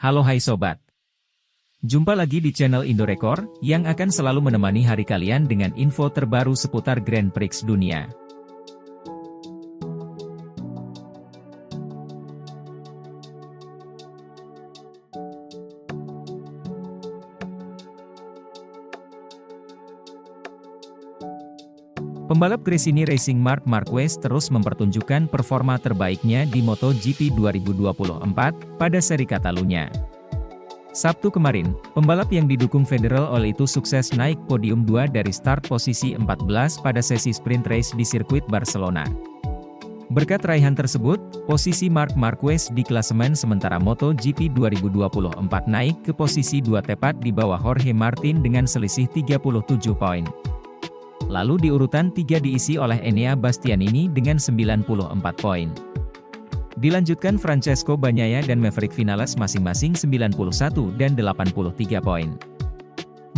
Halo hai sobat. Jumpa lagi di channel Indorekor, yang akan selalu menemani hari kalian dengan info terbaru seputar Grand Prix dunia. Pembalap Gresini Racing Marc Marquez terus mempertunjukkan performa terbaiknya di MotoGP 2024 pada seri Catalunya. Sabtu kemarin, pembalap yang didukung Federal Oil itu sukses naik podium 2 dari start posisi 14 pada sesi sprint race di sirkuit Barcelona. Berkat raihan tersebut, posisi Marc Marquez di klasemen sementara MotoGP 2024 naik ke posisi 2 tepat di bawah Jorge Martin dengan selisih 37 poin. Lalu di urutan 3 diisi oleh Enea Bastianini dengan 94 poin. Dilanjutkan Francesco Bagnaia dan Maverick Vinales masing-masing 91 dan 83 poin.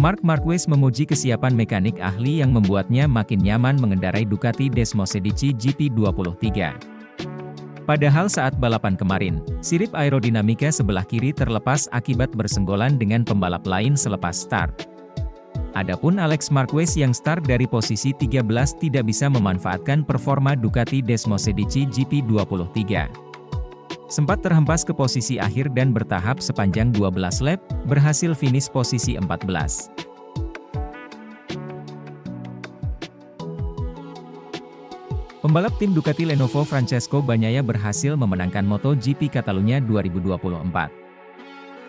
Marc Marquez memuji kesiapan mekanik ahli yang membuatnya makin nyaman mengendarai Ducati Desmosedici GP23. Padahal saat balapan kemarin, sirip aerodinamika sebelah kiri terlepas akibat bersenggolan dengan pembalap lain selepas start. Adapun Alex Marquez yang start dari posisi 13 tidak bisa memanfaatkan performa Ducati Desmosedici GP23. Sempat terhempas ke posisi akhir dan bertahap sepanjang 12 lap, berhasil finish posisi 14. Pembalap tim Ducati Lenovo Francesco Bagnaia berhasil memenangkan MotoGP Catalunya 2024.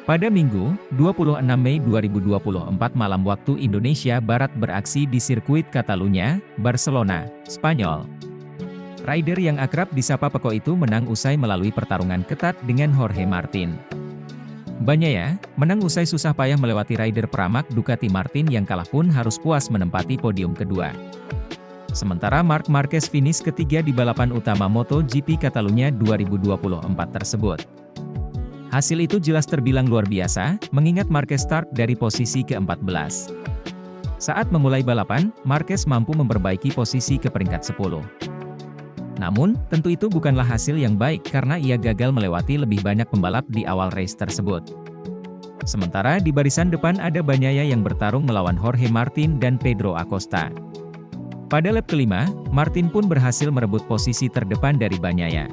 Pada Minggu, 26 Mei 2024 malam waktu Indonesia Barat beraksi di sirkuit Catalunya, Barcelona, Spanyol. Rider yang akrab disapa Peko itu menang usai melalui pertarungan ketat dengan Jorge Martin. Bagnaia menang usai susah payah melewati rider peramak Ducati Martin yang kalah pun harus puas menempati podium kedua. Sementara Marc Marquez finish ketiga di balapan utama MotoGP Catalunya 2024 tersebut. Hasil itu jelas terbilang luar biasa, mengingat Marquez start dari posisi ke-14. Saat memulai balapan, Marquez mampu memperbaiki posisi ke peringkat 10. Namun, tentu itu bukanlah hasil yang baik karena ia gagal melewati lebih banyak pembalap di awal race tersebut. Sementara di barisan depan ada Bagnaia yang bertarung melawan Jorge Martin dan Pedro Acosta. Pada lap kelima, Martin pun berhasil merebut posisi terdepan dari Bagnaia.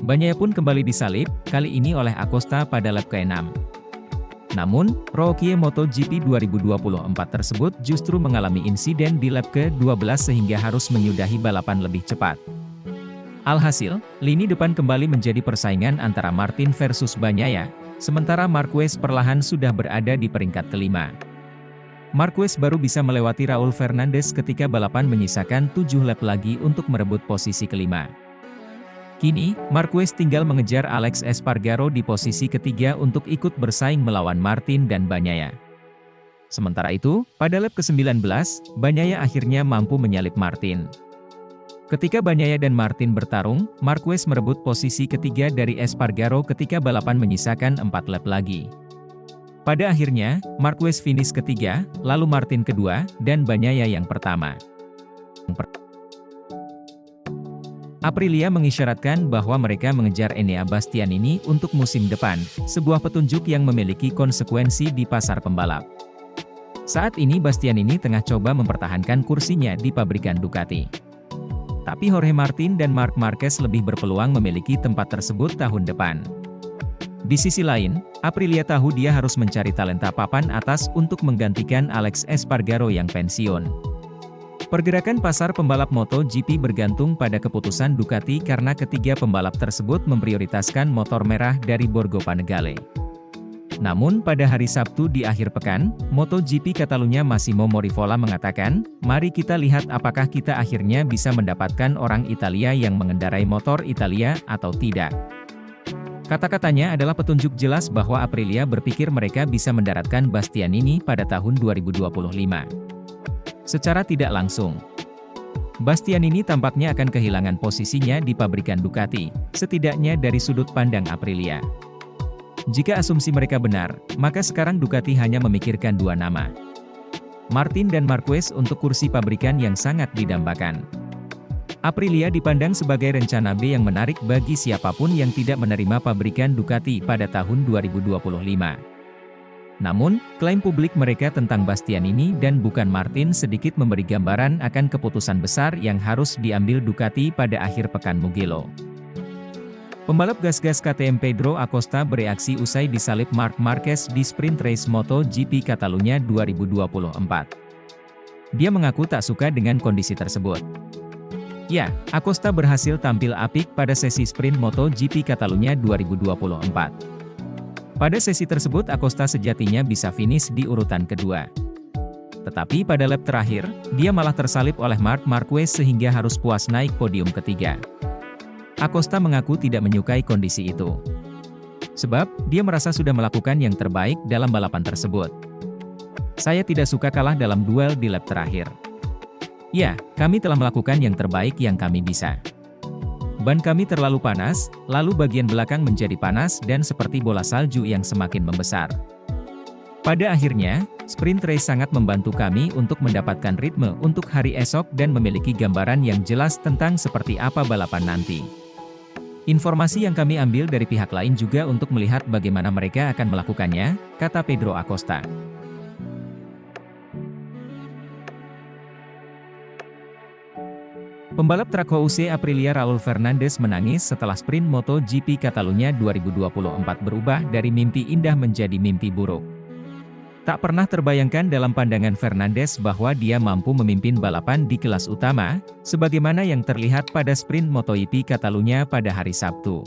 Bagnaia pun kembali disalip, kali ini oleh Acosta pada lap ke-6. Namun, rookie MotoGP 2024 tersebut justru mengalami insiden di lap ke-12 sehingga harus menyudahi balapan lebih cepat. Alhasil, lini depan kembali menjadi persaingan antara Martin versus Bagnaia, sementara Marquez perlahan sudah berada di peringkat kelima. Marquez baru bisa melewati Raul Fernandez ketika balapan menyisakan 7 lap lagi untuk merebut posisi kelima. Kini, Marquez tinggal mengejar Alex Espargaro di posisi ketiga untuk ikut bersaing melawan Martin dan Bagnaia. Sementara itu, pada lap ke-19, Bagnaia akhirnya mampu menyalip Martin. Ketika Bagnaia dan Martin bertarung, Marquez merebut posisi ketiga dari Espargaro ketika balapan menyisakan 4 lap lagi. Pada akhirnya, Marquez finish ketiga, lalu Martin kedua, dan Bagnaia yang pertama. Aprilia mengisyaratkan bahwa mereka mengejar Enea Bastianini untuk musim depan, sebuah petunjuk yang memiliki konsekuensi di pasar pembalap. Saat ini Bastianini tengah coba mempertahankan kursinya di pabrikan Ducati. Tapi Jorge Martin dan Marc Marquez lebih berpeluang memiliki tempat tersebut tahun depan. Di sisi lain, Aprilia tahu dia harus mencari talenta papan atas untuk menggantikan Alex Espargaro yang pensiun. Pergerakan pasar pembalap MotoGP bergantung pada keputusan Ducati karena ketiga pembalap tersebut memprioritaskan motor merah dari Borgo Panigale. Namun pada hari Sabtu di akhir pekan, MotoGP Catalunya Massimo Morivola mengatakan, "Mari kita lihat apakah kita akhirnya bisa mendapatkan orang Italia yang mengendarai motor Italia atau tidak." Kata-katanya adalah petunjuk jelas bahwa Aprilia berpikir mereka bisa mendaratkan Bastianini pada tahun 2025. Secara tidak langsung, Bastianini tampaknya akan kehilangan posisinya di pabrikan Ducati, setidaknya dari sudut pandang Aprilia. Jika asumsi mereka benar, maka sekarang Ducati hanya memikirkan dua nama, Martin dan Marquez untuk kursi pabrikan yang sangat didambakan. Aprilia dipandang sebagai rencana B yang menarik bagi siapapun yang tidak menerima pabrikan Ducati pada tahun 2025. Namun, klaim publik mereka tentang Bastianini dan bukan Martin sedikit memberi gambaran akan keputusan besar yang harus diambil Ducati pada akhir pekan Mugello. Pembalap gas-gas KTM Pedro Acosta bereaksi usai disalip Marc Marquez di sprint race MotoGP Catalunya 2024. Dia mengaku tak suka dengan kondisi tersebut. Ya, Acosta berhasil tampil apik pada sesi sprint MotoGP Catalunya 2024. Pada sesi tersebut Acosta sejatinya bisa finish di urutan kedua. Tetapi pada lap terakhir, dia malah tersalip oleh Marc Marquez sehingga harus puas naik podium ketiga. Acosta mengaku tidak menyukai kondisi itu. Sebab, dia merasa sudah melakukan yang terbaik dalam balapan tersebut. Saya tidak suka kalah dalam duel di lap terakhir. Ya, kami telah melakukan yang terbaik yang kami bisa. Ban kami terlalu panas, lalu bagian belakang menjadi panas dan seperti bola salju yang semakin membesar. Pada akhirnya, sprint race sangat membantu kami untuk mendapatkan ritme untuk hari esok dan memiliki gambaran yang jelas tentang seperti apa balapan nanti. Informasi yang kami ambil dari pihak lain juga untuk melihat bagaimana mereka akan melakukannya, kata Pedro Acosta. Pembalap truk HUC Aprilia Raul Fernandez menangis setelah sprint MotoGP Catalunya 2024 berubah dari mimpi indah menjadi mimpi buruk. Tak pernah terbayangkan dalam pandangan Fernandez bahwa dia mampu memimpin balapan di kelas utama, sebagaimana yang terlihat pada sprint MotoGP Catalunya pada hari Sabtu.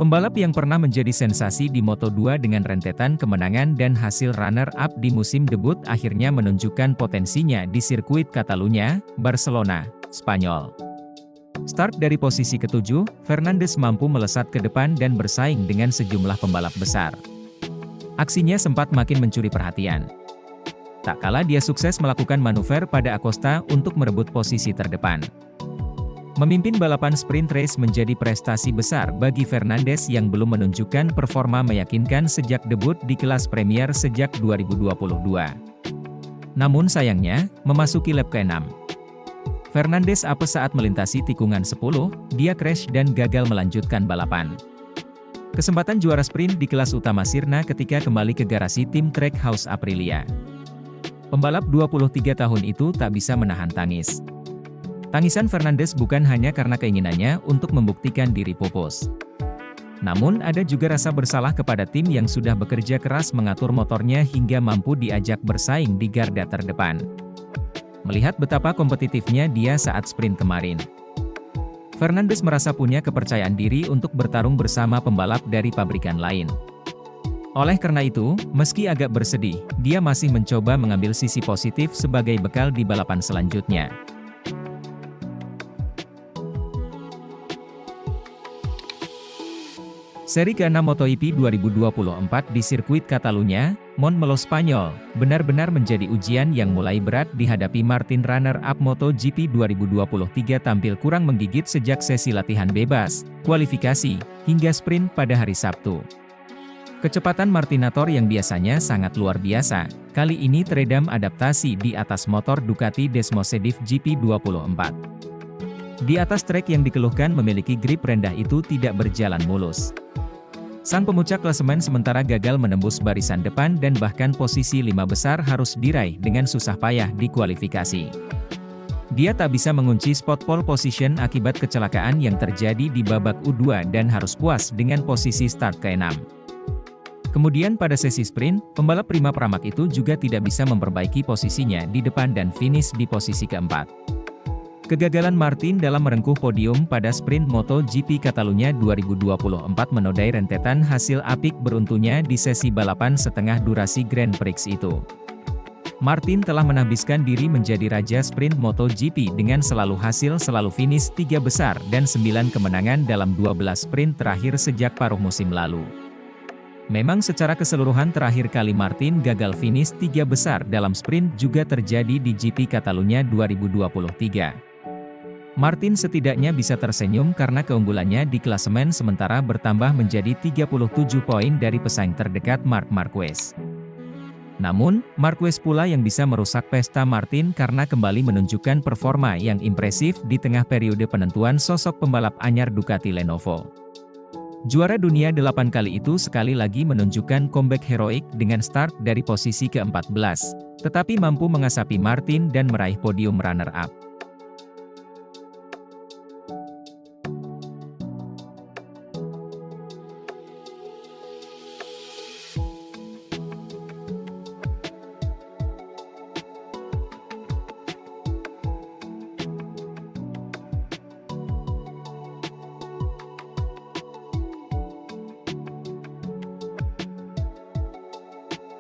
Pembalap yang pernah menjadi sensasi di Moto2 dengan rentetan kemenangan dan hasil runner-up di musim debut akhirnya menunjukkan potensinya di sirkuit Catalunya, Barcelona, Spanyol. Start dari posisi ketujuh, Fernandez mampu melesat ke depan dan bersaing dengan sejumlah pembalap besar. Aksinya sempat makin mencuri perhatian. Tak kalah dia sukses melakukan manuver pada Acosta untuk merebut posisi terdepan. Memimpin balapan sprint race menjadi prestasi besar bagi Fernandez yang belum menunjukkan performa meyakinkan sejak debut di kelas Premier sejak 2022. Namun sayangnya, memasuki lap ke-6. Fernandez apes saat melintasi tikungan 10, dia crash dan gagal melanjutkan balapan. Kesempatan juara sprint di kelas utama sirna ketika kembali ke garasi tim Trackhouse Aprilia. Pembalap 23 tahun itu tak bisa menahan tangis. Tangisan Fernandez bukan hanya karena keinginannya untuk membuktikan diri pupus. Namun ada juga rasa bersalah kepada tim yang sudah bekerja keras mengatur motornya hingga mampu diajak bersaing di garda terdepan. Melihat betapa kompetitifnya dia saat sprint kemarin, Fernandez merasa punya kepercayaan diri untuk bertarung bersama pembalap dari pabrikan lain. Oleh karena itu, meski agak bersedih, dia masih mencoba mengambil sisi positif sebagai bekal di balapan selanjutnya. Seri ke-6 MotoGP 2024 di sirkuit Catalunya, Montmeló Spanyol, benar-benar menjadi ujian yang mulai berat dihadapi Martin. Runner-up MotoGP 2023 tampil kurang menggigit sejak sesi latihan bebas, kualifikasi, hingga sprint pada hari Sabtu. Kecepatan Martinator yang biasanya sangat luar biasa, kali ini teredam adaptasi di atas motor Ducati Desmosediv GP24. Di atas trek yang dikeluhkan memiliki grip rendah itu tidak berjalan mulus. Sang pemuncak klasemen sementara gagal menembus barisan depan dan bahkan posisi 5 besar harus diraih dengan susah payah di kualifikasi. Dia tak bisa mengunci spot pole position akibat kecelakaan yang terjadi di babak U2 dan harus puas dengan posisi start ke-6. Kemudian pada sesi sprint, pembalap Prima Pramac itu juga tidak bisa memperbaiki posisinya di depan dan finish di posisi keempat. Kegagalan Martin dalam merengkuh podium pada sprint MotoGP Catalunya 2024 menodai rentetan hasil apik beruntungnya di sesi balapan setengah durasi Grand Prix itu. Martin telah menahbiskan diri menjadi raja sprint MotoGP dengan selalu finish 3 besar dan 9 kemenangan dalam 12 sprint terakhir sejak paruh musim lalu. Memang secara keseluruhan terakhir kali Martin gagal finish 3 besar dalam sprint juga terjadi di GP Catalunya 2023. Martin setidaknya bisa tersenyum karena keunggulannya di klasemen sementara bertambah menjadi 37 poin dari pesaing terdekat Marc Marquez. Namun, Marquez pula yang bisa merusak pesta Martin karena kembali menunjukkan performa yang impresif di tengah periode penentuan sosok pembalap anyar Ducati Lenovo. Juara dunia 8 kali itu sekali lagi menunjukkan comeback heroik dengan start dari posisi ke-14, tetapi mampu mengasapi Martin dan meraih podium runner-up.